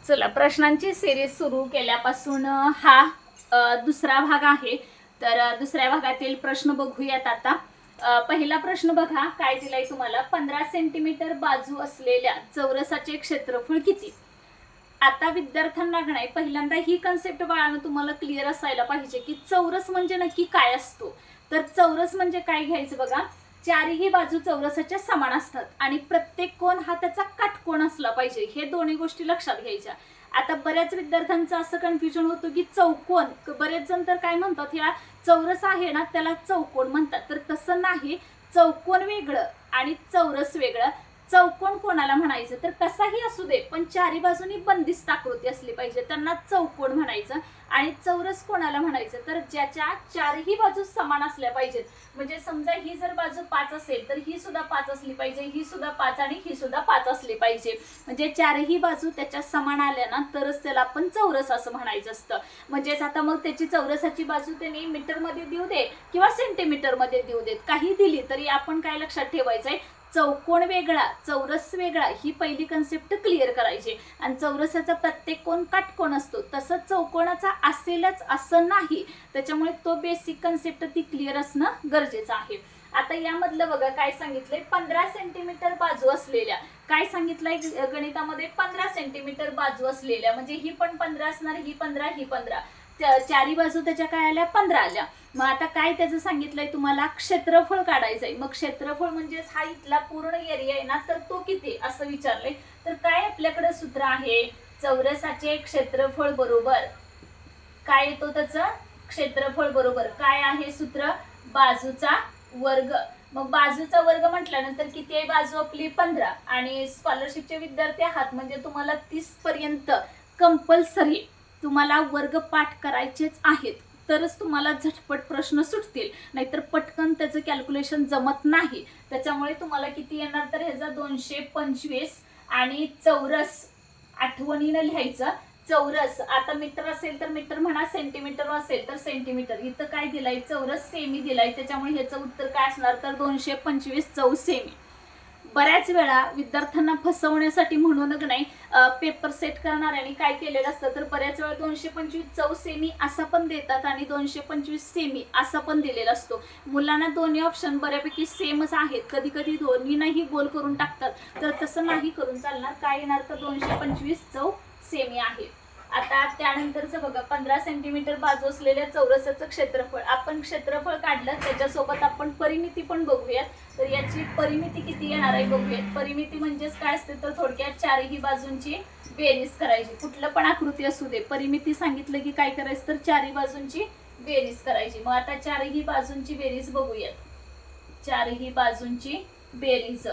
चला, प्रश्नांची सिरीज सुरू केल्यापासून हा दुसरा भाग आहे. तर दुसऱ्या भागातील प्रश्न बघूयात आता. पहिला प्रश्न बघा काय दिलाय तुम्हाला. 15 सेंटीमीटर बाजू असलेल्या चौरसाचे क्षेत्रफळ किती. आता विद्यार्थ्यांना नाही, पहिल्यांदा ही कन्सेप्ट बाळानं तुम्हाला क्लिअर असायला पाहिजे की चौरस म्हणजे नक्की काय असतो. तर चौरस म्हणजे काय घ्यायचं बघा, चारही बाजू चौरसाच्या समान असतात आणि प्रत्येक कोण हा त्याचा काटकोन असला पाहिजे. हे दोन्ही गोष्टी लक्षात घ्यायच्या. आता बऱ्याच विद्यार्थ्यांचं असं कन्फ्युजन होतं की चौकोन, बरेच जण तर काय म्हणतात, ह्या चौरस आहे ना त्याला चौकोन म्हणतात. तर तसं नाही, चौकोन वेगळं आणि चौरस वेगळं. चौकोन कोणाला म्हणायचं तर कसाही असू दे पण चारी बाजूनी बंदिस्त आकृती असली पाहिजे, त्यांना चौकोन म्हणायचं. आणि चौरस कोणाला म्हणायचं तर ज्याच्या चारही बाजू समान असल्या पाहिजेत. म्हणजे समजा ही जर बाजू 5 असेल तर ही सुद्धा 5 असली पाहिजे, ही सुद्धा 5 आणि ही सुद्धा 5 असली पाहिजे. म्हणजे चारही बाजू त्याच्या समान आल्या ना तरच त्याला आपण चौरस असं म्हणायचं असतं. म्हणजेच आता मग त्याची चौरसाची बाजू त्यांनी मीटरमध्ये देऊ दे किंवा सेंटीमीटरमध्ये देऊ देत, काही दिली तरी आपण काय लक्षात ठेवायचंय, चौकोन वेगळा चौरस वेगळा, ही पहिली कन्सेप्ट क्लिअर करायची. आणि चौरसाचा प्रत्येक कोण काटकोन असतो, तसंच चौकोनाचा असेलच असं नाही. त्याच्यामुळे तो बेसिक कन्सेप्ट ती क्लिअर असणं गरजेचं आहे. आता यामधलं बघा काय सांगितलंय, 15 सेंटीमीटर बाजू असलेल्या, काय सांगितलंय गणितामध्ये, 15 सेंटीमीटर बाजू असलेल्या, म्हणजे ही पण 15 असणार, ही 15, ही 15, चारी बाजू त्याच्या काय आल्या, 15 आल्या. मग आता काय त्याचं सांगितलंय तुम्हाला, क्षेत्रफळ काढायचंय. मग क्षेत्रफळ म्हणजेच हा इथला पूर्ण एरिया आहे ना, तर तो किती असं विचारलंय. तर काय आपल्याकडे सूत्र आहे, चौरसाचे क्षेत्रफळ बरोबर काय येतो, त्याचं क्षेत्रफळ बरोबर काय आहे सूत्र, बाजूचा वर्ग. मग बाजूचा वर्ग म्हटल्यानंतर किती आहे बाजू आपली, 15. आणि स्कॉलरशिपचे विद्यार्थी आहात म्हणजे तुम्हाला 30 पर्यंत कंपल्सरी तुम्हाला वर्ग पाठ करायचेच आहेत, तरच तुम्हाला झटपट प्रश्न सुटतील, नाहीतर पटकन त्याचं कॅल्क्युलेशन जमत नाही. त्याच्यामुळे तुम्हाला किती येणार तर ह्याचा 225 आणि चौरस आठवणीनं लिहायचं. चौरस आता मीटर असेल तर मीटर म्हणा, सेंटीमीटर असेल तर सेंटीमीटर. इथं काय दिलाय, चौरस सेमी दिलाय, त्याच्यामुळे ह्याचं उत्तर काय असणार तर 225 चौ सेमी. बऱ्याच वेळा विद्यार्थ्यांना फसवण्यासाठी म्हणून नाही, पेपर सेट करणाऱ्यांनी काय केलेलं असतं तर बऱ्याच वेळा 225 चौ सेमी असं पण देतात आणि 225 सेमी असं पण दिलेला असतो. मुलांना दोन्ही ऑप्शन बऱ्यापैकी सेमच आहेत, कधी कधी दोन्ही नाही गोल करून टाकतात. तर तसं नाही करून चालणार, काय येणार तर 225 चौ सेमी आहे. आता त्यानंतरचं बघा, 15 सेंटीमीटर बाजू असलेल्या चौरसाचं क्षेत्रफळ, आपण क्षेत्रफळ काढलं त्याच्यासोबत आपण परिमिती पण बघूयात. तर याची परिमिती किती येणार आहे बघूयात. परिमिती म्हणजेच काय असते तर थोडक्यात चारही बाजूंची बेरीज करायची. कुठलं पण आकृती असू दे, परिमिती सांगितलं की काय करायचं तर चारही बाजूंची बेरीज करायची. मग आता चारही बाजूंची बेरीज बघूयात. चारही बाजूंची बेरीज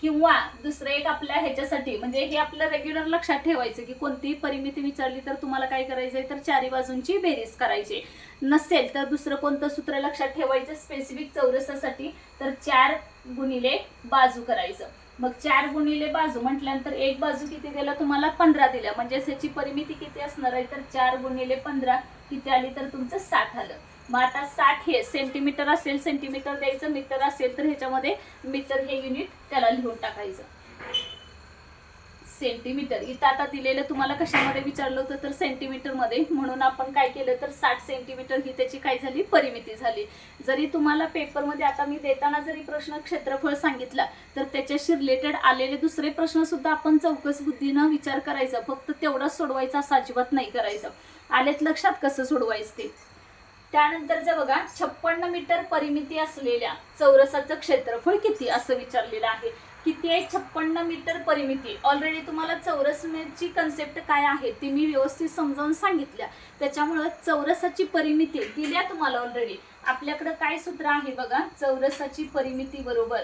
किंवा दुसरं एक आपल्या ह्याच्यासाठी, म्हणजे हे आपलं रेग्युलर लक्षात ठेवायचं की कोणतीही परिमिती विचारली तर तुम्हाला काय करायचंय तर चारी बाजूंची बेरीज करायची. नसेल तर दुसरं कोणतं सूत्र लक्षात ठेवायचं स्पेसिफिक चौरसासाठी, तर 4 गुणिले बाजू करायचं. मग 4 गुणिले बाजू म्हटल्यानंतर एक बाजू किती दिला तुम्हाला, 15 दिल्या. म्हणजे ह्याची परिमिती किती असणार आहे तर 4 गुणिले 15 किती आली तर तुमचं 60 आलं. मग आता 60 हे सेंटीमीटर असेल सेंटीमीटर द्यायचं, मीटर असेल तर ह्याच्यामध्ये मीटर हे युनिट त्याला लिहून टाकायचं. सेंटीमीटर इथं आता दिलेलं तुम्हाला कशामध्ये विचारलं होतं तर सेंटीमीटर मध्ये, म्हणून आपण काय केलं तर 60 सेंटीमीटर ही त्याची काय झाली परिमिती झाली. जरी तुम्हाला पेपरमध्ये आता मी देताना जरी प्रश्न क्षेत्रफळ सांगितला तर त्याच्याशी रिलेटेड आलेले दुसरे प्रश्न सुद्धा आपण चौकस बुद्धीनं विचार करायचा, फक्त तेवढंच सोडवायचं असं अजिबात नाही करायचं. आलेत लक्षात कसं सोडवायचं ते. त्यानंतरचं बघा, 56 मीटर परिमिती असलेल्या चौरसाचं क्षेत्रफळ किती असं विचारलेलं आहे. किती आहे 56 मीटर परिमिती. ऑलरेडी तुम्हाला चौरसची कन्सेप्ट काय आहे ती मी व्यवस्थित समजावून सांगितल्या, त्याच्यामुळं चौरसाची परिमिती दिल्या तुम्हाला ऑलरेडी. आपल्याकडं काय सूत्र आहे बघा, चौरसाची परिमिती बरोबर,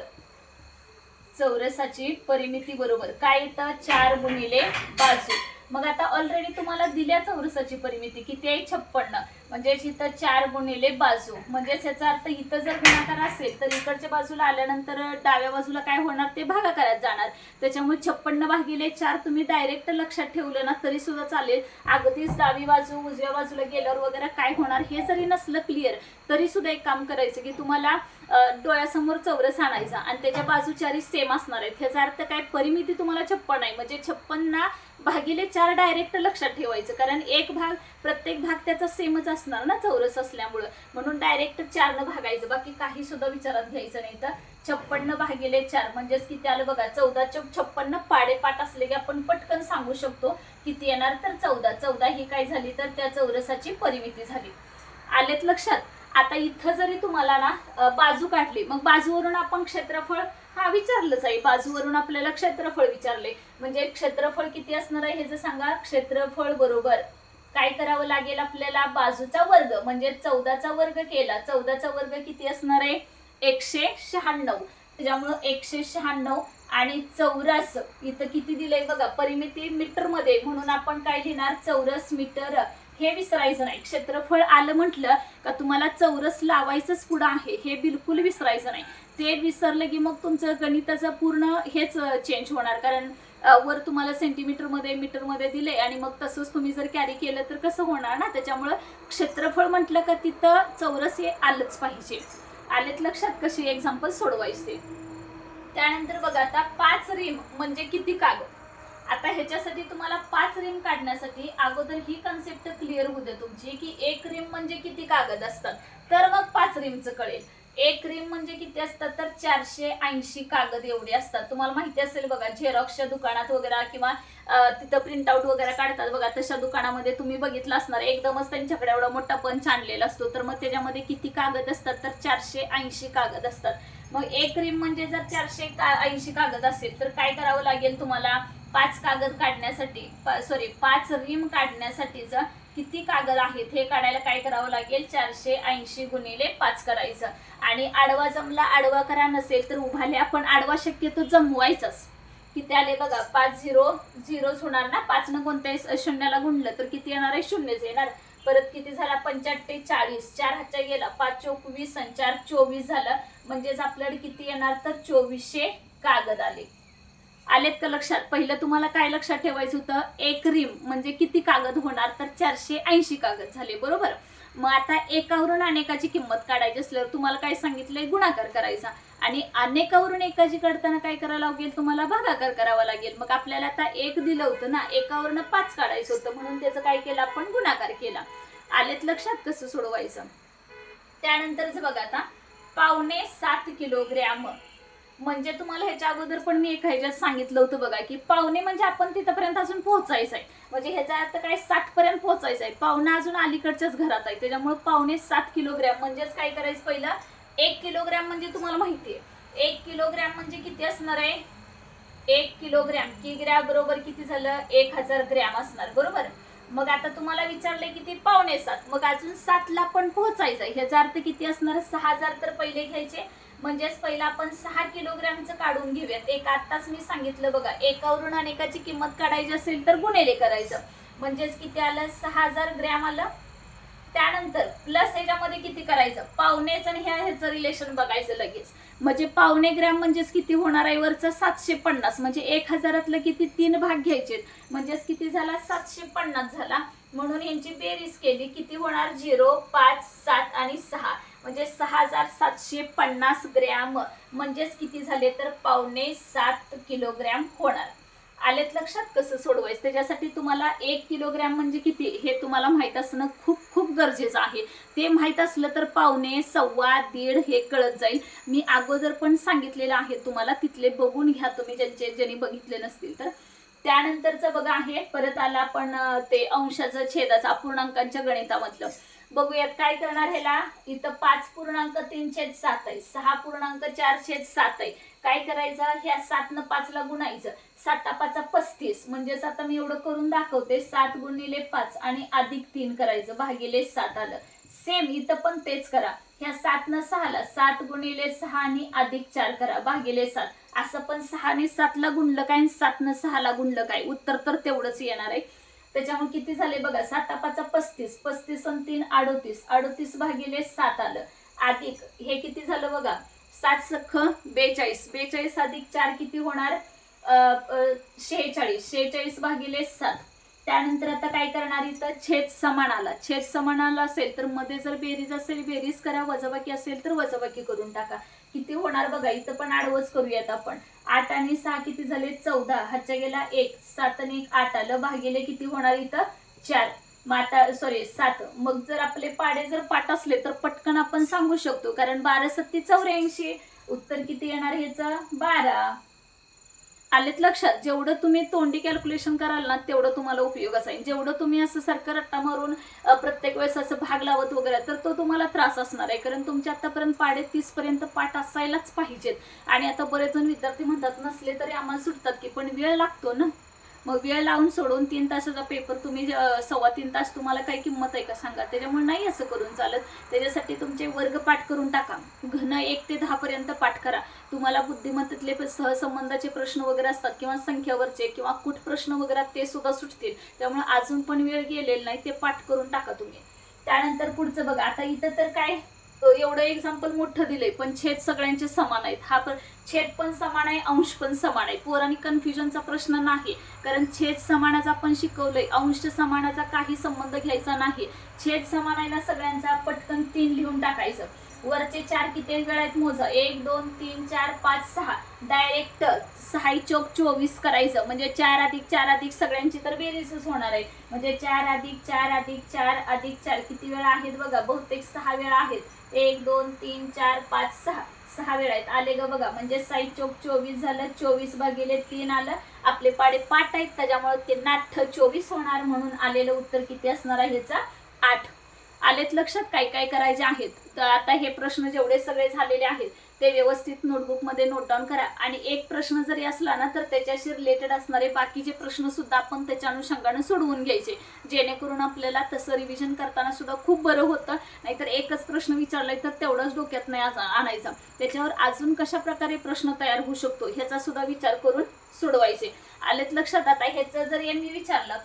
चौरसाची परिमिती बरोबर काय येतं 4 गुणिले बाजू. मग आता ऑलरेडी तुम्हाला दिल्या चौरसाची परिमिती किती आहे 56, म्हणजे इथं 4 गुणिले बाजू. म्हणजे याचा अर्थ इथं जर गुणाकार असेल तर इकडच्या बाजूला आल्यानंतर डाव्या बाजूला काय होणार ते भागाकारात जाणार. त्याच्यामुळे 56 भागिले 4 तुम्ही डायरेक्ट लक्षात ठेवलं ना तरी सुद्धा चालेल. अगदीच डावी बाजू उजव्या बाजूला गेल्यावर वगैरे काय होणार हे जरी नसलं क्लिअर तरी सुद्धा एक काम करायचं की तुम्हाला डोळ्यासमोर चौरस आणायचा आणि त्याच्या बाजू चारी सेम असणार आहेत. ह्याचा अर्थ काय परिमिती तुम्हाला 56 आहे, म्हणजे 56 भागिले 4 डायरेक्ट लक्षात ठेवायचं, कारण एक भाग प्रत्येक भाग त्याचा सेमच असणार ना चौरस असल्यामुळं, म्हणून डायरेक्ट 4 न भागायचं, बाकी काही सुद्धा विचारात घ्यायचं नाही. तर 56 भागिले 4 म्हणजेच किती आलं बघा, 14 चौक 56. पाडेपाठ असले की आपण पटकन सांगू शकतो किती येणार, तर 14. 14 ही काय झाली तर त्या चौरसाची परिमिती झाली. आलेत लक्षात. आता इथं जरी तुम्हाला ना बाजू काढली, मग बाजूवरून आपण क्षेत्रफळ हा विचारलंच आहे, बाजूवरून आपल्याला क्षेत्रफळ विचारले, म्हणजे क्षेत्रफळ किती असणार आहे हे जर सांगा. क्षेत्रफळ बरोबर काय करावं लागेल आपल्याला, बाजूचा वर्ग, म्हणजे 14चा वर्ग केला. 14चा वर्ग किती असणार आहे, 196. त्याच्यामुळं 196 आणि चौरस इथं किती दिलंय बघा, परिमिती मीटर मध्ये, म्हणून आपण काय लिहिणार, चौरस मीटर. हे विसरायचं नाही. क्षेत्रफळ आलं म्हटलं का तुम्हाला चौरस लावायचंच पुढं आहे, हे बिलकुल विसरायचं नाही. ते विसरलं की मग तुमचं गणिताचं पूर्ण हेच चेंज होणार, कारण वर तुम्हाला सेंटीमीटरमध्ये मीटरमध्ये दिले आणि मग तसंच तुम्ही जर कॅरी केलं तर कसं होणार ना. त्याच्यामुळं क्षेत्रफळ म्हटलं का तिथं चौरस हे आलंच पाहिजे. आलेत लक्षात कशी एक्झाम्पल सोडवायचे. त्यानंतर बघा आता 5 रिम म्हणजे किती कागद. आता ह्याच्यासाठी तुम्हाला 5 रिम काढण्यासाठी अगोदर ही कन्सेप्ट क्लिअर होऊ दे तुमची की 1 रिम म्हणजे किती कागद असतात, तर मग 5 रिमचं कळेल. 1 रिम म्हणजे किती असतात, तर 480 कागद एवढे असतात. तुम्हाला माहिती असेल बघा, झेरॉक्सच्या दुकानात वगैरे किंवा तिथं प्रिंटआउट वगैरे काढतात बघा, तशा दुकानामध्ये तुम्ही बघितलं असणार, एकदमच त्यांच्याकडे एवढा मोठा पंच आणलेला असतो, तर मग त्याच्यामध्ये किती कागद असतात, तर 480 कागद असतात. मग 1 रिम म्हणजे जर 480 कागद असेल तर काय करावं लागेल तुम्हाला, 5 कागद काढण्यासाठी, 5 रिम काढण्यासाठीच किती कागद आहेत हे काढायला काय करावं लागेल, 480 गुणिले 5 करायचं. आणि आडवा जमला आडवा करा, नसेल तर उभाले आपण आडवा शक्यतो जमवायचाच. किती आले बघा, 5 0 होणार ना, 5 न कोणत्याही शून्याला गुणलं तर किती येणार आहे, 0च येणार. परत किती झाला, 45 40, 4 हातच्या गेला, 5 चौक 20 आणि 4 24 झालं, म्हणजेच आपल्याकडे किती येणार, तर 2400 कागद आले. आलेत का लक्षात. पहिलं तुम्हाला काय लक्षात ठेवायचं होतं, 1 रिम म्हणजे किती कागद होणार, तर 480 कागद झाले, बरोबर. मग आता एकावरून अनेकाची किंमत काढायची असल्यावर तुम्हाला काय सांगितलंय, गुणाकार करायचा. आणि अनेकावरून एकाची काढताना काय करायला लागेल, तुम्हाला भागाकार करावा लागेल. मग आपल्याला आता 1 दिलं होतं ना, एकावरून 5 काढायचं होतं, म्हणून त्याचं काय केलं आपण, गुणाकार केला. आलेत लक्षात कसं सोडवायचं. त्यानंतरच बघा आता 7.25 किलोग्रॅम, म्हणजे तुम्हाला ह्याच्या अगोदर पण मी एका ह्याच्यात सांगितलं होतं बघा, की पावणे म्हणजे आपण तिथपर्यंत अजून पोहोचायचं आहे, म्हणजे ह्याचा अर्थ काय 60 पर्यंत पोहोचायचं आहे. पावणा अजून अलीकडच्याच घरात आहे, त्याच्यामुळे 7.25 किलोग्रॅम म्हणजेच काय करायचं, पहिलं 1 किलोग्रॅम म्हणजे तुम्हाला माहिती आहे, 1 किलोग्रॅम म्हणजे किती असणार आहे, 1 किलोग्रॅम किग्रॅम बरोबर किती झालं, 1000 ग्रॅम असणार, बरोबर. मग आता तुम्हाला विचारलंय किती, 7.25, मग अजून 7ला पण पोहोचायचं आहे. ह्याचा अर्थ किती असणार, 6000 तर पहिले घ्यायचे, म्हणजेच पहिला आपण 6 किलोग्रॅमचं काढून घेऊयात. एक आताच मी सांगितलं बघा, एकावरून अनेकाची किंमत काढायची असेल तर गुणिले करायचं, म्हणजेच किती आलं, 6000 ग्रॅम आलं. त्यानंतर प्लस ह्याच्यामध्ये किती करायचं, पावणेच आणि ह्याचं रिलेशन बघायचं लगेच, म्हणजे पावणे ग्रॅम म्हणजेच किती होणार आहे, वरचं 750, म्हणजे 1000तलं किती 3 भाग घ्यायचे, म्हणजेच किती झाला, 750 झाला. म्हणून यांची बेरीज केली, किती होणार, 0 5 7 आणि 6, म्हणजे 6750 ग्रॅम, म्हणजेच किती झाले, तर 7.25 किलोग्रॅम होणार. आलेत लक्षात कसं सोडवायचं. त्याच्यासाठी तुम्हाला 1 किलोग्रॅम म्हणजे किती हे तुम्हाला माहित असणं खूप खूप गरजेचं आहे. ते माहित असलं तर पावणे, सव्वा, दीड हे कळत जाईल. मी अगोदर पण सांगितलेलं आहे तुम्हाला, तिथले बघून घ्या तुम्ही ज्यांनी बघितले नसतील तर. त्यानंतरचं बघा आहे, परत आला आपण ते अंशाचं छेदाचं अपूर्णांकांच्या गणितामधलं. बघूयात काय करणार ह्याला. इथं 5.3/7 आहे, 6.4/7 आहे. काय करायचं, ह्या 7 न 5 ला गुणायचं, 7 5 35, म्हणजेच आता मी एवढं करून दाखवते, 7 गुणिले 5 आणि अधिक 3 करायचं, भागिले 7 आलं. सेम इथं पण तेच करा, ह्या 7 न 6 ला 7 गुणिले 6 आणि अधिक 4 करा, भागिले 7. असं पण 6 ने 7 ला गुणलं काय, 7 न 6 ला गुणलं काय, उत्तर तर तेवढंच येणार आहे. त्याच्यामुळे किती झाले बघा, 7 5 35, 35 आणि 3 38, 38 भागिले 7 आलं, अधिक हे किती झालं बघा, 7 सख 42, 42 अधिक 4 किती होणार, 46, 46 भागिले 7. त्यानंतर आता काय करणार इथं छेद समान आला. छेद समान आला असेल तर मध्ये जर बेरीज असेल बेरीज करा, वजाबाकी असेल तर वजाबाकी करून टाका. किती होणार बघा, इथं पण आडवच करूयात आपण. 8 आणि 6 किती झाले 14, हातच्या गेला 1, 7 आणि 1 8 आलं, भागिले किती होणार इथं 4. मग आता सॉरी 7. मग जर आपले पाडे जर पाठ असले तर पटकन आपण सांगू शकतो, कारण 12 7 84. उत्तर किती येणार ह्याचं 12. आलेत लक्षात? जेवढं तुम्ही तोंडी कॅल्क्युलेशन कराल ना तेवढं तुम्हाला उपयोगाचं आहे. जेवढं तुम्ही असं सारखं रट्टा मारून प्रत्येक वेळेस असं भाग लावत वगैरे तर तो तुम्हाला त्रास असणार आहे, कारण तुमच्या आतापर्यंत पाडे 30 पर्यंत पाठ असायलाच पाहिजेत. आणि आता बरेच जण विद्यार्थी म्हणतात नसले तरी आम्हाला सुटतात की, पण वेळ लागतो ना. मग वेळ लावून सोडून 3 तासाचा पेपर तुम्ही 2.25 तास तुम्हाला काही किंमत आहे का सांगा? त्याच्यामुळे नाही असं करून चालत. त्याच्यासाठी तुमचे वर्ग पाठ करून टाका. घन 1 ते 10 पर्यंत पाठ करा. तुम्हाला बुद्धिमत्तेतले सहसंबंधाचे प्रश्न वगैरे असतात किंवा संख्यावरचे किंवा कुठ प्रश्न वगैरे ते सुद्धा सुटतील. त्यामुळे अजून पण वेळ गेलेला नाही, ते पाठ करून टाका तुम्ही. त्यानंतर पुढचं बघा, आता इथं तर काय एवढं एक्झाम्पल मोठं दिलंय पण छेद सगळ्यांचे समान आहेत. हा पण छेद पण समान आहे, अंश पण समान आहे. पोरांनी कन्फ्युजनचा प्रश्न नाही, कारण छेद समानाचा आपण शिकवलंय, अंश समानाचा काही संबंध घ्यायचा नाही. छेद समान आहे ना सगळ्यांचा, पटकन 3 लिहून टाकायचं. वरचे 4 किती वेळा आहेत मोजा, 1 2 3 4 5 6. डायरेक्ट 6 चौक 24 करायचं, म्हणजे 4 अधिक 4 अधिक सगळ्यांची तर बेरीजच होणार आहे. म्हणजे 4 अधिक 4 अधिक 4 अधिक 4 किती वेळा आहेत बघा, बहुतेक 6 वेळा आहेत. 1 2 3 4 5 6, 6 वेळा आहेत. आले ग बघा, म्हणजे 6 चौक 24 झालं, 24 भागिले 3 आलं. आपले पाडे पाठ आहेत त्याच्यामुळे ते 8 24 होणार, म्हणून आलेलं उत्तर किती असणार आहे ह्याचा 8. आलेत लक्षात काय काय करायचे आहेत? तर आता हे प्रश्न जेवढे सगळे झालेले आहेत ते व्यवस्थित नोटबुक मध्ये नोट डाऊन करा. आणि एक प्रश्न जरी असला ना तर त्याच्याशी रिलेटेड असणारे बाकीचे प्रश्न सुद्धा आपण त्याच्या अनुषंगाने सोडवून घ्यायचे, जेणेकरून आपल्याला तसं रिव्हिजन करताना सुद्धा खूप बरं होतं. नाहीतर एकच प्रश्न विचारलाय तर तेवढंच डोक्यात नाही आणायचा, त्याच्यावर अजून कशा प्रकारे प्रश्न तयार होऊ शकतो ह्याचा सुद्धा विचार करून सोडवायचे. आलेत लक्षात? आता ह्याचं जर यांनी विचारलं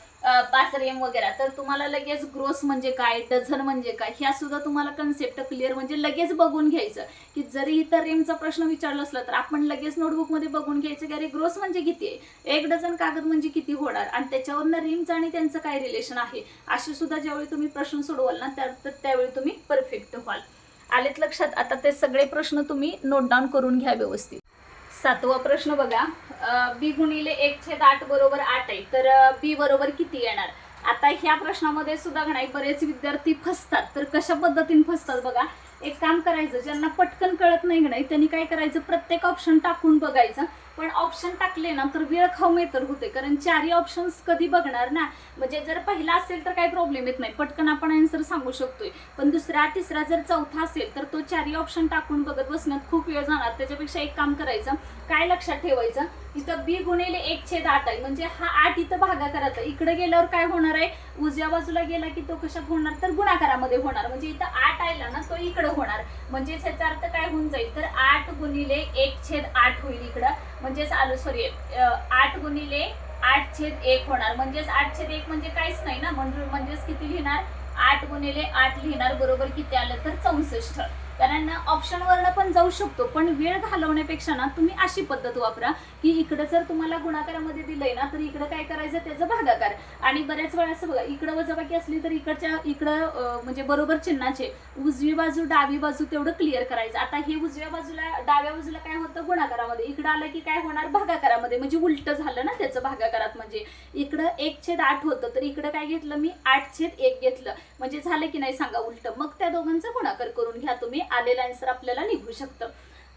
पासरेम वगैरे तर तुम्हाला लगेच ग्रोस म्हणजे काय, डझन म्हणजे काय, ह्या सुद्धा तुम्हाला कन्सेप्ट क्लिअर म्हणजे लगेच बघून घ्यायचं. की जरी इतर रेमचा प्रश्न विचारला असला तर आपण लगेच नोटबुक मध्ये बघून घ्यायचं की अरे ग्रोस म्हणजे किती आहे, 1 डझन कागद म्हणजे किती होणार, आणि त्याच्यावरनं रिमचं आणि त्यांचं काय रिलेशन आहे, असे सुद्धा ज्यावेळी तुम्ही प्रश्न सोडवाल ना तर त्यावेळी तुम्ही परफेक्ट व्हाल. आलेत लक्षात? आता ते सगळे प्रश्न तुम्ही नोट डाऊन करून घ्या व्यवस्थित. 7वा प्रश्न बघा, बी गुणिले 1/8 बरोबर 8 आहे, तर बी बरोबर किती येणार? आता ह्या प्रश्नामध्ये सुद्धा नाही बरेच विद्यार्थी फसतात. तर कशा पद्धतीने फसतात बघा, एक काम करायचं, ज्यांना पटकन कळत नाही त्यांनी काय करायचं, प्रत्येक ऑप्शन टाकून बघायचं. पण ऑप्शन टाकले ना तर वेळ खाऊ तर होते, कारण 4ही ऑप्शन्स कधी बघणार ना. म्हणजे जर पहिला असेल तर काही प्रॉब्लेम येत नाही, पटकन आपण आन्सर सांगू शकतोय. पण दुसरा तिसरा जर चौथा असेल तर तो 4ही ऑप्शन टाकून बघत बसण्यात खूप वेळ जाणार. त्याच्यापेक्षा एक काम करायचं, काय लक्षात ठेवायचं, इथं बी गुणिले 1/8 आहे, म्हणजे हा 8 इथं भागाकारात आहे. इकडे गेल्यावर काय होणार आहे, उजव्या बाजूला गेला की तो कशात होणार तर गुणाकारामध्ये होणार. म्हणजे इथं 8 आला ना तो इकडे होणार, म्हणजे ह्याचा अर्थ काय होऊन जाईल तर 8 गुणिले 1/8 होईल इकडं. म्हणजेच आलो सॉरी 8 गुणिले 8/1 होणार. म्हणजेच 8/1 म्हणजे काहीच नाही ना, म्हणजेच किती लिहिणार 8 गुणिले 8 लिहिणार. बरोबर किती आलं तर 64. कारण ऑप्शन वरनं पण जाऊ शकतो, पण वेळ घालवण्यापेक्षा ना तुम्ही अशी पद्धत वापरा की इकडे जर तुम्हाला गुणाकारामध्ये दिलंय ना तर इकडे काय करायचं त्याचं भागाकार. आणि बऱ्याच वेळा असं बघा, इकडं वजाबाकी असली तर इकडं म्हणजे बरोबर चिन्हाचे उजवी बाजू डावी बाजू तेवढं क्लिअर करायचं. आता हे उजव्या बाजूला डाव्या बाजूला काय होतं गुणाकारामध्ये, इकडं आलं की काय होणार भागाकारामध्ये, म्हणजे उलट झालं ना त्याचं भागाकारात. म्हणजे इकडं 1/8 होतं तर इकडं काय घेतलं मी 8/1 घेतलं, म्हणजे झालं की नाही सांगा उलट. मग त्या दोघांचा गुणाकार करून घ्या तुम्ही, आलेला आन्सर आपल्याला निघू शकतं.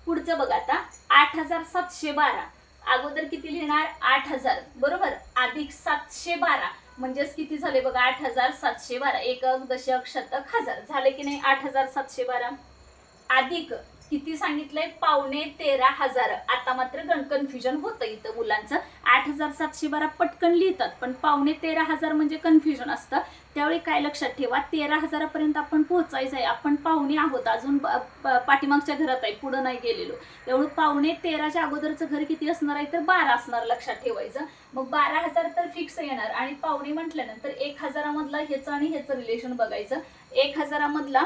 पुढचं बघा, आता 8712 अगोदर किती लिहिणार 8000 बरोबर, अधिक 712 म्हणजेच किती झाले बघा 8712. एकक दशक शतक हजार झाले की नाही 8712. अधिक किती सांगितलंय 13,500. आता मात्र कन्फ्युजन होतं इथं मुलांचं. 8712 पटकन लिहितात पण 13,500 म्हणजे कन्फ्युजन असतं. त्यावेळी काय लक्षात ठेवा, 13,000 पर्यंत आपण पोहोचायचं आहे. आपण पाहुणे आहोत, अजून पाठीमागच्या घरात आहे, पुढे नाही गेलेलो. त्यामुळे 13,500च्या अगोदरचं घर किती असणार आहे तर 12 असणार, लक्षात ठेवायचं. मग 12,000 तर फिक्स येणार. आणि पाहुणे म्हटल्यानंतर 1,000 मधला ह्याचं आणि ह्याचं रिलेशन बघायचं. 1,000 मधला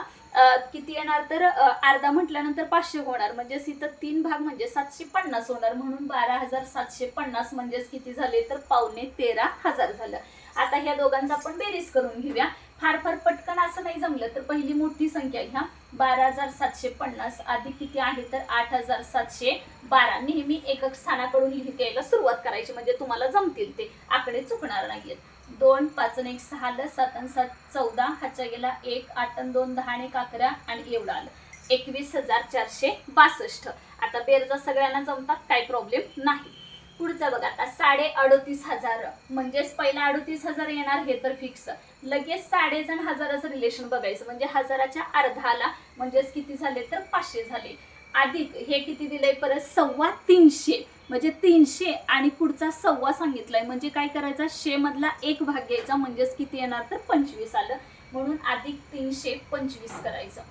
किती येणार तर अर्धा म्हटल्यानंतर 500 होणार, म्हणजे इथं 3 भाग म्हणजे 750 होणार. म्हणून 12,750 म्हणजेच किती झाले तर 13,500 झालं. आता ह्या दोघांचा आपण बेरीज करून घेऊया. फार फार पटकन असं नाही जमलं तर पहिली मोठी संख्या घ्या 12,750 अधिक किती आहे तर 8,712. नेहमी एकक स्थानाकडून लिहित यायला सुरुवात करायची म्हणजे तुम्हाला जमतील ते आकडे चुकणार नाहीयेत. 2 5 1 6 7 7 14 हाच्या गेला 1 8 2 10 1 11 आणि एवढं आलं 21,462. आता बेरजा सगळ्यांना जमतात, काही प्रॉब्लेम नाही. पुढचं बघा आता 38,500 म्हणजेच पहिला 38,000 येणार हे तर फिक्स. लगेच 1.5 हजाराचं रिलेशन बघायचं म्हणजे हजाराच्या अर्धाला म्हणजेच किती झाले तर 500 झाले. अधिक हे किती दिलंय परत 325 म्हणजे 300 आणि पुढचा 1.25 सांगितलाय म्हणजे काय करायचा 100 मधला 1 भाग घ्यायचा म्हणजेच किती येणार तर 25 आलं म्हणून अधिक 325 करायचं.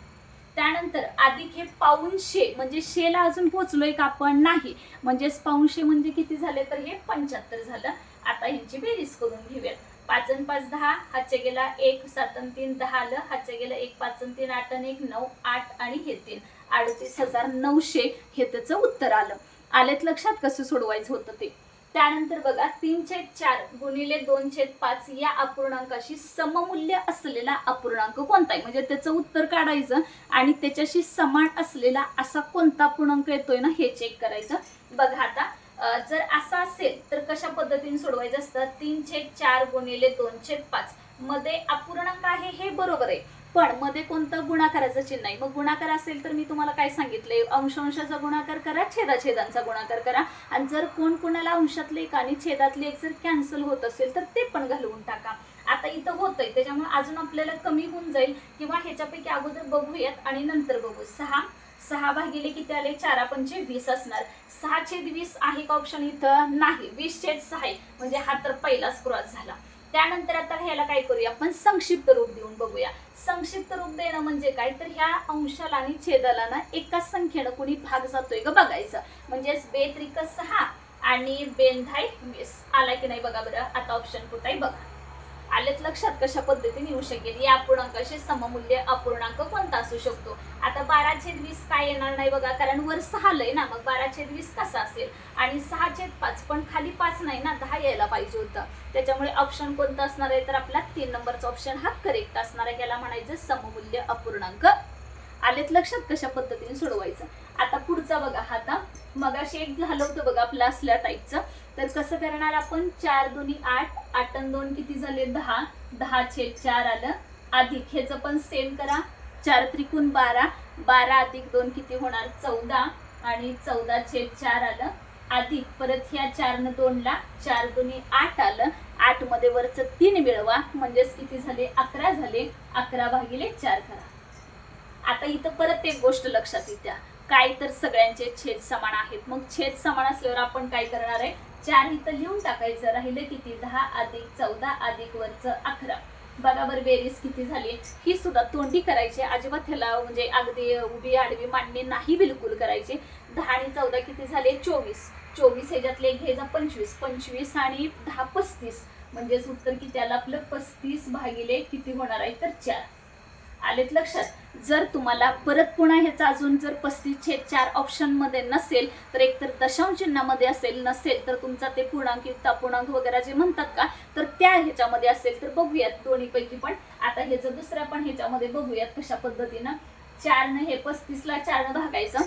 त्यानंतर अधिक हे पाऊणशे म्हणजे शेला अजून पोचलोय का आपण नाही म्हणजेच पाऊणशे म्हणजे किती झाले तर हे 75 झालं. आता ह्यांची बेरीज करून घेऊयात. 5 आणि 5 10 हातचे गेला 1 7 आणि 3 10 आलं हातचे गेला 1 5 आणि 3 8 आणि 1 9 8 आणि हे 3 38,900 हे त्याचं उत्तर आलं. आलेत लक्षात कसं सोडवायचं होतं ते. त्यानंतर बघा 3/4 गुणिले 2/5 या अपूर्णांकाशी सममूल्य असलेला अपूर्णांक कोणता आहे म्हणजे त्याचं उत्तर काढायचं आणि त्याच्याशी समान असलेला असा कोणता पूर्णांक येतोय ना हे चेक करायचं. बघा आता जर असा असेल तर कशा पद्धतीने सोडवायचं असतं 3/4 गुणिले 2/5 मध्ये अपूर्णांक आहे हे बरोबर आहे पण मध्ये कोणतं गुणाकाराचं चिन्ह आहे. मग गुणाकार असेल तर मी तुम्हाला काय सांगितलंय अंशांचा गुणाकार करा छेदाछेदांचा गुणाकार करा आणि जर कोणाला अंशातले एक आणि छेदातले एक जर कॅन्सल होत असेल तर ते पण घालवून टाका. आता इथं होतंय त्याच्यामुळे अजून आपल्याला कमी होऊन जाईल किंवा ह्याच्यापैकी अगोदर बघूयात आणि नंतर बघू. 6 भागिले किती आले 4 पंचे 20 असणार. 6/20 आहे का ऑप्शन इथं नाही 20/6 आहे म्हणजे हा तर पहिलाच क्रॉस झाला. त्यानंतर आता ह्याला काय करूया आपण संक्षिप्त रूप देऊन बघूया. संक्षिप्त रूप देणं म्हणजे काय तर ह्या अंशाला आणि छेदाला ना एकाच संख्येनं कुणी भाग जातोय का बघायचं म्हणजेच 2×6 आणि 2×20 आला की नाही बघा बरं. आता ऑप्शन कुठं आहे बघा आलेत लक्षात कशा पद्धतीने येऊ शकेल. या अपूर्णांकाशी सममूल्य अपूर्णांक कोणता असू शकतो. आता 12/20 काय येणार नाही बघा कारण वर 6 आलंय ना मग 12/20 कसा असेल आणि 6/5 पण खाली 5 नाही ना 10 यायला पाहिजे होतं त्याच्यामुळे ऑप्शन कोणता असणार आहे तर आपला 3 नंबरचा ऑप्शन हा करेक्ट असणार आहे. याला म्हणायचं सममूल्य अपूर्णांक. आलेत लक्षात कशा पद्धतीने सोडवायचं. आता पुढचा बघा आता मगाशी एक झालं होतं बघा आपलं असल्या टाईपचं तर कसं करणार आपण 4 2 8 8 आणि 2 किती झाले 10 10/4 आलं अधिक ह्याचं पण सेम करा 4 त्रिकोण 12 12 अधिक 2 किती होणार 14 आणि 14/4 आलं अधिक परत ह्या 4 न 2 ला 4 2 8 आलं 8 मध्ये वरचं 3 मिळवा म्हणजेच किती झाले 11 झाले 11/4 करा. आता इथं परत एक गोष्ट लक्षात येत्या काय तर सगळ्यांचे छेद समान आहेत मग छेद समान असल्यावर आपण काय करणार आहे 4 इथं लिहून टाकायचं राहिलं किती 10 अधिक 14 अधिक वरचं 11. बघा बरं बेरीज किती झाली. ही सुद्धा तोंडी करायची अजिबात ह्याला म्हणजे अगदी उभी आडवी मांडणी नाही बिलकुल करायची. 10 आणि 14 किती झाले 24 ह्याच्यातले एक घ्यायचा 25 आणि 10 35 म्हणजेच उत्तर किती आलं आपलं 35 भागिले किती होणार आहे तर 4. आलेत लक्षात. जर तुम्हाला परत पुन्हा ह्याचा अजून जर 35/4 ऑप्शन मध्ये नसेल तर एकतर दशांश चिन्हामध्ये असेल नसेल तर तुमचा ते पूर्णांक युक्त अपूर्णांक वगैरे जे म्हणतात का तर त्या ह्याच्यामध्ये असेल तर बघूयात दोन्हीपैकी पण. आता हे जर दुसऱ्या पण ह्याच्यामध्ये बघूयात कशा पद्धतीनं 4 न हे 35 ला 4 न भागायचं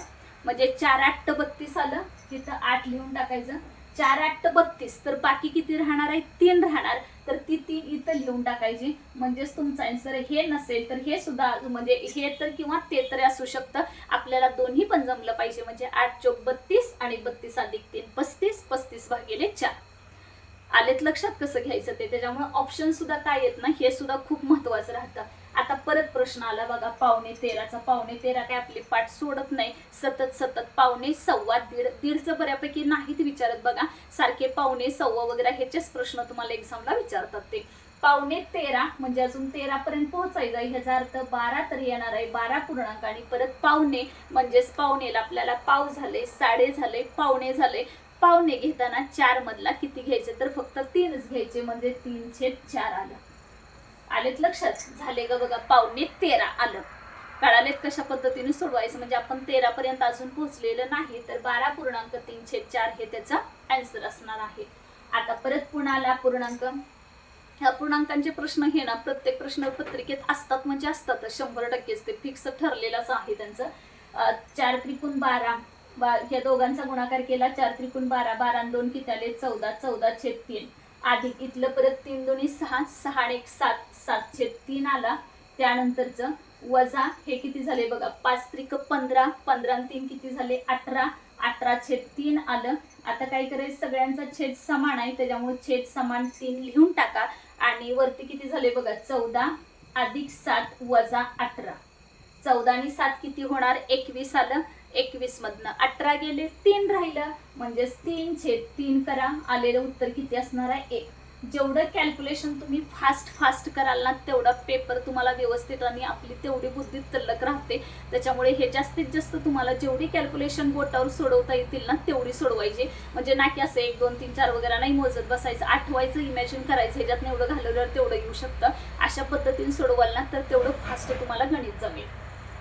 म्हणजे 4 8 32 आलं तिथं 8 लिहून टाकायचं 4 8 32 तर बाकी किती राहणार आहे 3 राहणार तर ती 3 इथं लिहून टाकायची म्हणजेच तुमचा आन्सर हे नसेल तर हे सुद्धा म्हणजे हे तर किंवा ते तरी असू शकतं. आपल्याला दोन्ही पण जमलं पाहिजे म्हणजे 8 चोक 32 आणि 32 अधिक 3 35 35/4. आलेत लक्षात कसं घ्यायचं ते. त्याच्यामुळे ऑप्शन सुद्धा काय येत ना हे सुद्धा खूप महत्वाचं राहतं. आता परत प्रश्न आला बघा 13:15 13:15 काय आपली पाठ सोडत नाही सतत 1:15 दीडचं बऱ्यापैकी नाहीत विचारत बघा सारखे 1:15 वगैरे ह्याचेच प्रश्न तुम्हाला एक्झामला विचारतात ते. 13:15 म्हणजे अजून 13 पर्यंत पोहोचायचं ह्याचा अर्थ 12 तरी येणार आहे 12 पूर्णांक आणि परत पावणे म्हणजेच पावणेला आपल्याला पाव झाले साडे झाले पावणे झाले. पावणे घेताना 4 मधला किती घ्यायचे तर फक्त 3च घ्यायचे म्हणजे 3/4 आलं. आलेत लक्षात झाले का बघा 13:15 आलं. कळालेत कशा पद्धतीने सोडवायचं म्हणजे आपण 13 पर्यंत अजून पोहोचलेलं नाही तर 12.3/4 हे त्याचा आन्सर असणार आहे. आता परत पुन्हा आला पूर्णांक अपूर्णांकांचे प्रश्न हे ना प्रत्येक प्रश्नपत्रिकेत असतात म्हणजे असतातच, 100%च ते फिक्स ठरलेलंच आहे त्यांचं. 4 त्रिकोण 12, ह्या दोघांचा गुणाकार केला, 4 त्रिकोण 12, 12 आणि 2 किती आले 14, 14/3 अधिक इथलं परत 3 दोन्ही 6, 6 आणि 1 7, 7/3 आला. त्यानंतरचं वजा हे किती झाले बघा, 5 त्रिक 15, 15 आणि 3 किती झाले 18, 18/3 आलं. आता काय करायचं, सगळ्यांचा छेद समान आहे त्याच्यामुळे छेद समान 3 लिहून टाका. आणि वरती किती झाले बघा, 14 अधिक 7 वजा 18, 14 आणि 7 किती होणार 21 आलं. 21 मधनं 18 गेले, 3 राहिलं म्हणजेच 3/3 करा. आलेलं उत्तर किती असणार आहे 1. जेवढं कॅल्क्युलेशन तुम्ही फास्ट कराल ना तेवढा पेपर तुम्हाला व्यवस्थित आणि आपली तेवढी बुद्धी तल्लक राहते. त्याच्यामुळे हे जास्तीत जास्त तुम्हाला जेवढी कॅल्क्युलेशन बोटावर सोडवता येतील ना तेवढी सोडवायची. म्हणजे ना की असं 1 2 3 4 वगैरे नाही मोजत बसायचं, आठवायचं, इमॅजिन करायचं, ह्याच्यात एवढं घालवल्यावर तेवढं येऊ शकतं. अशा पद्धतीने सोडवाल ना तर तेवढं फास्ट तुम्हाला गणित जमेल.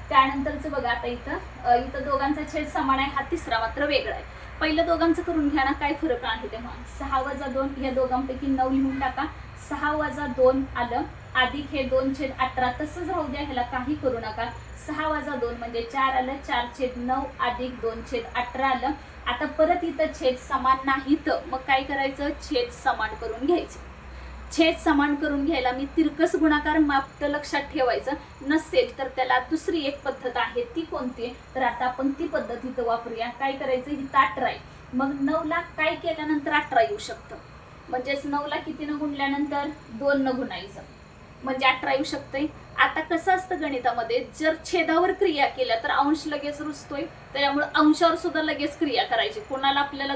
त्यानंतरचं बघा, आता इथं दोघांचा छेद समान आहे, हा तिसरा मात्र वेगळा आहे. पहिलं दोघांचं करून घ्या ना, काय फरक आहे तेव्हा. 6 वजा 2 या दोघांपैकी 9 लिहून टाका. 6 वजा 2 आलं, अधिक हे 2/18 तसंच राहू द्या, ह्याला काही करू नका. 6 वजा 2 म्हणजे 4 आलं, 4/9 अधिक 2/18 आलं. आता परत इथं छेद समान नाही तर मग काय करायचं, छेद समान करून घ्यायचं. छेद समान करून घ्यायला मी तिरकस गुणाकार माप लक्षात ठेवायचं. नसेल तर त्याला दुसरी एक पद्धत आहे, ती कोणती, तर आता आपण ती पद्धत इथं वापरूया. काय करायचं, इथं 18 आहे, मग 9 ला काय केल्यानंतर 18 येऊ शकतं, म्हणजेच 9 ला कितीनं गुणल्यानंतर 2 न गुणायचं म्हणजे 18 येऊ शकतंय. आता कसं असतं गणितामध्ये, जर छेदावर क्रिया केल्या तर अंश लगेच रुजतोय, त्याच्यामुळे अंशावर सुद्धा लगेच क्रिया करायची, कोणाला आपल्याला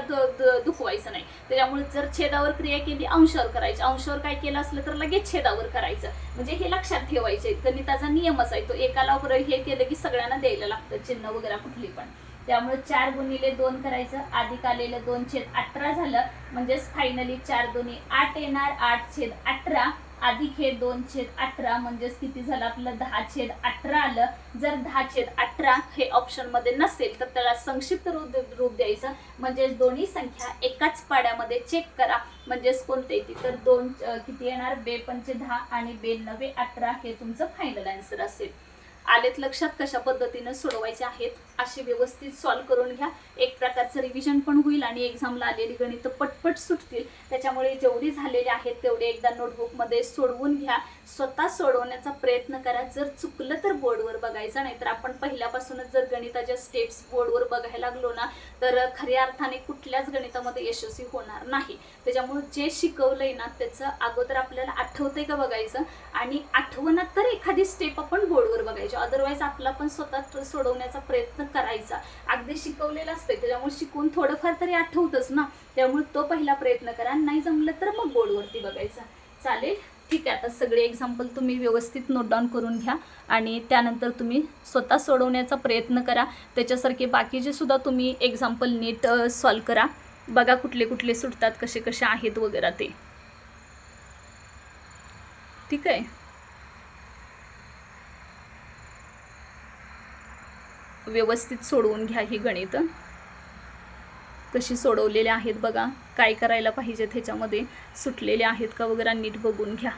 दुखवायचं नाही. त्याच्यामुळे जर छेदावर क्रिया केली अंशावर करायची, अंशावर काय केलं असलं तर लगेच छेदावर करायचं. म्हणजे हे लक्षात ठेवायचे, गणिताचा नियमच आहे तो. एकाला हे केलं की सगळ्यांना द्यायला लागतं चिन्ह वगैरे कुठली पण. त्यामुळे 4 गुणिले 2 करायचं, अधिक आलेलं 2/18 झालं, म्हणजेच फायनली 4 दोन्ही 8 येणार, 8/18 अधिक हे 2/18 म्हणजेच किती झालं आपलं 10/18 आलं. जर 10/18 हे ऑप्शन मध्ये नसेल तर त्याला संक्षिप्त रूप द्यायचं, म्हणजेच दोन्ही संख्या एकाच पाड्यामध्ये चेक करा. म्हणजेच कोणते येते तर 2 किती येणार 2 पंचे 10 आणि 2 9 18 हे तुमचं फायनल आन्सर असेल. आलेत लक्षात कशा पद्धतीने सोडवायचे आहेत, असे व्यवस्थित सॉल्व करून घ्या. एक प्रकारचं रिव्हिजन पण होईल आणि एक्झामला आलेली गणितं पटपट सुटतील. त्याच्यामुळे जेवढी झालेली आहेत तेवढे एकदा नोटबुकमध्ये सोडवून घ्या, स्वतः सोडवण्याचा प्रयत्न करा. जर चुकलं तर बोर्डवर बघायचं, नाही तर आपण पहिल्यापासूनच जर गणिताच्या स्टेप्स बोर्डवर बघायला लागलो ना तर खऱ्या अर्थाने कुठल्याच गणितामध्ये यशस्वी होणार नाही. त्याच्यामुळे जे शिकवलंय ना त्याचं अगोदर आपल्याला आठवतंय का बघायचं, आणि आठवणात तर एखादी स्टेप आपण बोर्डवर बघायची, अदरवाईज आपला पण स्वतः सोडवण्याचा प्रयत्न करायचा. अगदी शिकवलेलं असतंय त्याच्यामुळे शिकून थोडंफार तरी आठवतच ना, त्यामुळे तो पहिला प्रयत्न करा. नाही जमलं तर मग बोर्डवरती बघायचं. चालेल, ठीक आहे. आता सगळे एक्झाम्पल तुम्ही व्यवस्थित नोट डाऊन करून घ्या आणि त्यानंतर तुम्ही स्वतः सोडवण्याचा प्रयत्न करा. त्याच्यासारखे बाकीचे सुद्धा तुम्ही एक्झाम्पल नीट सॉल्व करा. बघा कुठले कुठले सुटतात, कसे कसे आहेत वगैरे ते. ठीक आहे, व्यवस्थित सोडवून घ्या ही गणितं. कशी सोडवलेले आहेत बघा, काय करायला पाहिजे, ह्याच्यामध्ये सुटलेले आहेत का वगैरे नीट बघून घ्या.